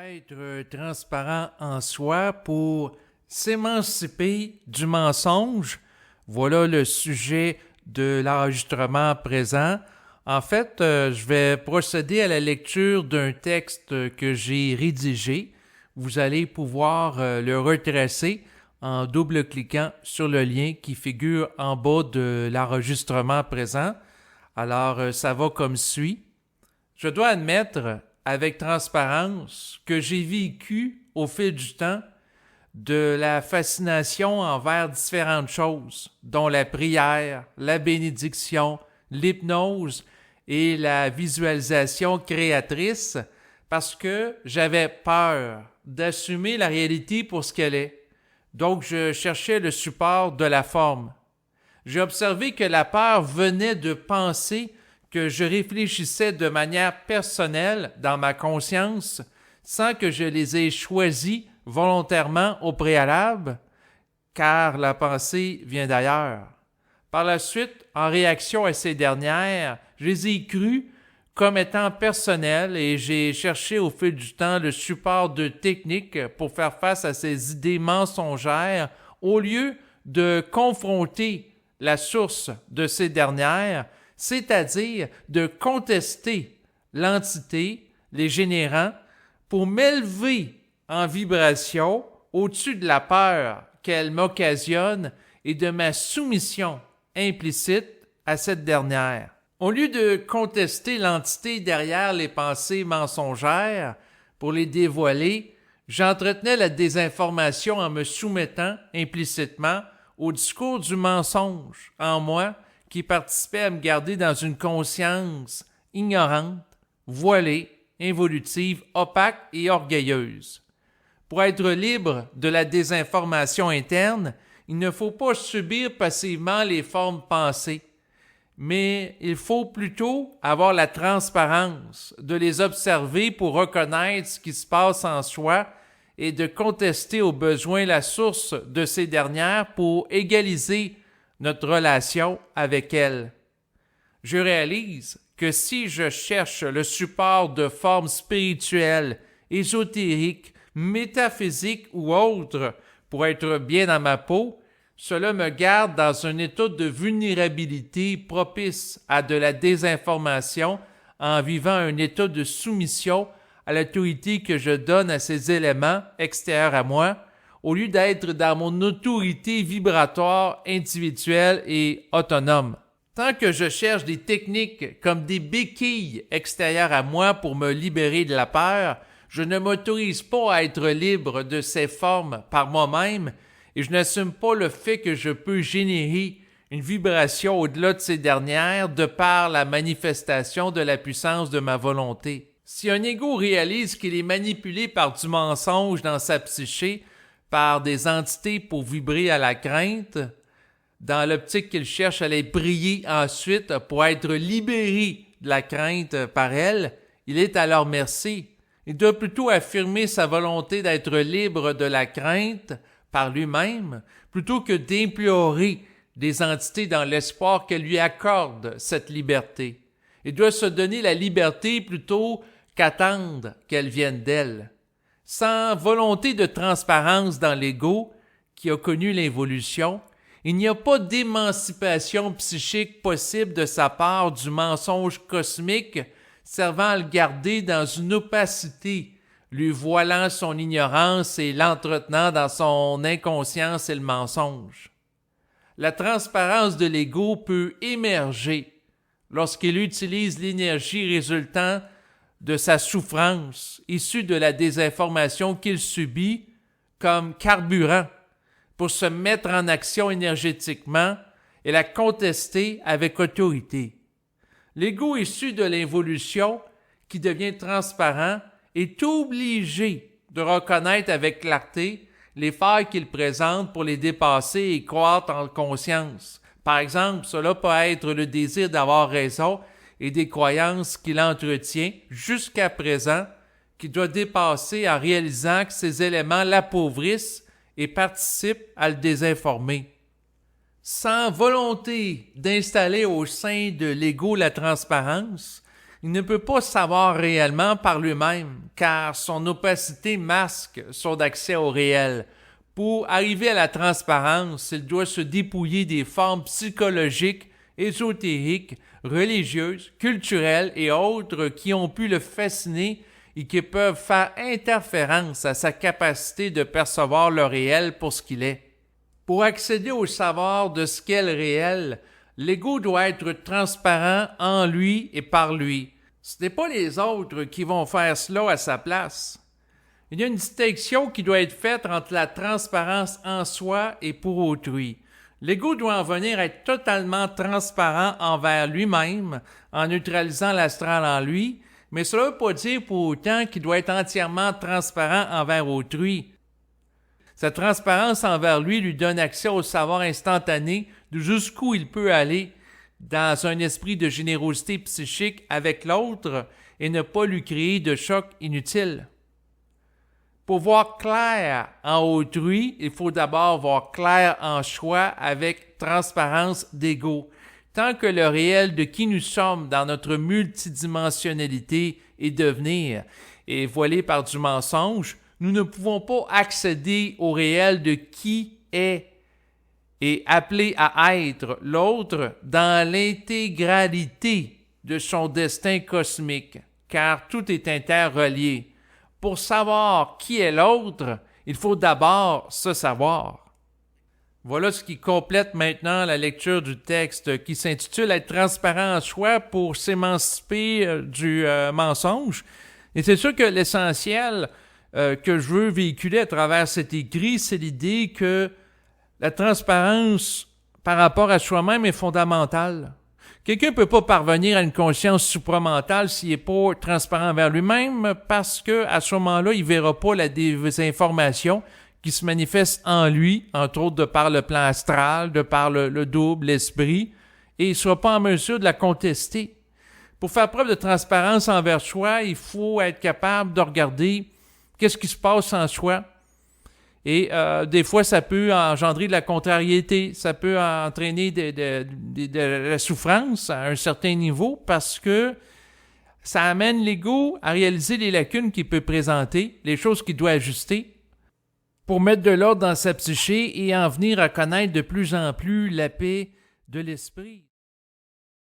Être transparent en soi pour s'émanciper du mensonge. Voilà le sujet de l'enregistrement présent. En fait, je vais procéder à la lecture d'un texte que j'ai rédigé. Vous allez pouvoir le retracer en double-cliquant sur le lien qui figure en bas de l'enregistrement présent. Alors, ça va comme suit. Je dois admettre avec transparence que j'ai vécu au fil du temps de la fascination envers différentes choses, dont la prière, la bénédiction, l'hypnose et la visualisation créatrice, parce que j'avais peur d'assumer la réalité pour ce qu'elle est. Donc, je cherchais le support de la forme. J'ai observé que la peur venait de penser que je réfléchissais de manière personnelle dans ma conscience sans que je les ai choisis volontairement au préalable, car la pensée vient d'ailleurs. Par la suite, en réaction à ces dernières, je les ai crues comme étant personnelles et j'ai cherché au fil du temps le support de techniques pour faire face à ces idées mensongères au lieu de confronter la source de ces dernières, c'est-à-dire de contester l'entité, les générants, pour m'élever en vibration au-dessus de la peur qu'elle m'occasionne et de ma soumission implicite à cette dernière. Au lieu de contester l'entité derrière les pensées mensongères pour les dévoiler, j'entretenais la désinformation en me soumettant implicitement au discours du mensonge en moi qui participait à me garder dans une conscience ignorante, voilée, involutive, opaque et orgueilleuse. Pour être libre de la désinformation interne, il ne faut pas subir passivement les formes pensées, mais il faut plutôt avoir la transparence de les observer pour reconnaître ce qui se passe en soi et de contester au besoin la source de ces dernières pour égaliser notre relation avec elles. Je réalise que si je cherche le support de formes spirituelles, ésotériques, métaphysiques ou autres pour être bien dans ma peau, cela me garde dans un état de vulnérabilité propice à de la désinformation en vivant un état de soumission à l'autorité que je donne à ces éléments extérieurs à moi, au lieu d'être dans mon autorité vibratoire individuelle et autonome. Tant que je cherche des techniques comme des béquilles extérieures à moi pour me libérer de la peur, je ne m'autorise pas à être libre de ces formes par moi-même et je n'assume pas le fait que je peux générer une vibration au-delà de ces dernières de par la manifestation de la puissance de ma volonté. Si un ego réalise qu'il est manipulé par du mensonge dans sa psyché, par des entités pour vibrer à la crainte, dans l'optique qu'il cherche à les briller ensuite pour être libéré de la crainte par elles, il est à leur merci. Il doit plutôt affirmer sa volonté d'être libre de la crainte par lui-même, plutôt que d'implorer des entités dans l'espoir qu'elles lui accordent cette liberté. Il doit se donner la liberté plutôt qu'attendre qu'elle vienne d'elle. Sans volonté de transparence dans l'ego, qui a connu l'involution, il n'y a pas d'émancipation psychique possible de sa part du mensonge cosmique servant à le garder dans une opacité, lui voilant son ignorance et l'entretenant dans son inconscience et le mensonge. La transparence de l'ego peut émerger lorsqu'il utilise l'énergie résultant de sa souffrance issue de la désinformation qu'il subit comme carburant pour se mettre en action énergétiquement et la contester avec autorité. L'ego issu de l'involution, qui devient transparent, est obligé de reconnaître avec clarté les failles qu'il présente pour les dépasser et croître en conscience. Par exemple, cela peut être le désir d'avoir raison et des croyances qu'il entretient jusqu'à présent, qu'il doit dépasser en réalisant que ces éléments l'appauvrissent et participent à le désinformer. Sans volonté d'installer au sein de l'ego la transparence, Il ne peut pas savoir réellement par lui-même, car son opacité masque son accès au réel. Pour arriver à la transparence, il doit se dépouiller des formes psychologiques, ésotériques, religieuses, culturelles et autres qui ont pu le fasciner et qui peuvent faire interférence à sa capacité de percevoir le réel pour ce qu'il est. Pour accéder au savoir de ce qu'est le réel, l'ego doit être transparent en lui et par lui. Ce n'est pas les autres qui vont faire cela à sa place. Il y a une distinction qui doit être faite entre la transparence en soi et pour autrui. L'ego doit en venir être totalement transparent envers lui-même, en neutralisant l'astral en lui, mais cela ne veut pas dire pour autant qu'il doit être entièrement transparent envers autrui. Cette transparence envers lui donne accès au savoir instantané de jusqu'où il peut aller dans un esprit de générosité psychique avec l'autre et ne pas lui créer de choc inutile. Pour voir clair en autrui, il faut d'abord voir clair en soi avec transparence d'ego. Tant que le réel de qui nous sommes dans notre multidimensionnalité et devenir est voilé par du mensonge, nous ne pouvons pas accéder au réel de qui est et appelé à être l'autre dans l'intégralité de son destin cosmique, car tout est interrelié. Pour savoir qui est l'autre, il faut d'abord se savoir. Voilà ce qui complète maintenant la lecture du texte qui s'intitule « Être transparent en soi pour s'émanciper du mensonge ». Et c'est sûr que l'essentiel que je veux véhiculer à travers cet écrit, c'est l'idée que la transparence par rapport à soi-même est fondamentale. Quelqu'un ne peut pas parvenir à une conscience supramentale s'il n'est pas transparent vers lui-même parce qu'à ce moment-là, il ne verra pas la désinformation qui se manifeste en lui, entre autres de par le plan astral, de par le double, l'esprit, et il ne sera pas en mesure de la contester. Pour faire preuve de transparence envers soi, il faut être capable de regarder qu'est-ce qui se passe en soi. Et des fois, ça peut engendrer de la contrariété, ça peut entraîner de la souffrance à un certain niveau parce que ça amène l'ego à réaliser les lacunes qu'il peut présenter, les choses qu'il doit ajuster pour mettre de l'ordre dans sa psyché et en venir à connaître de plus en plus la paix de l'esprit.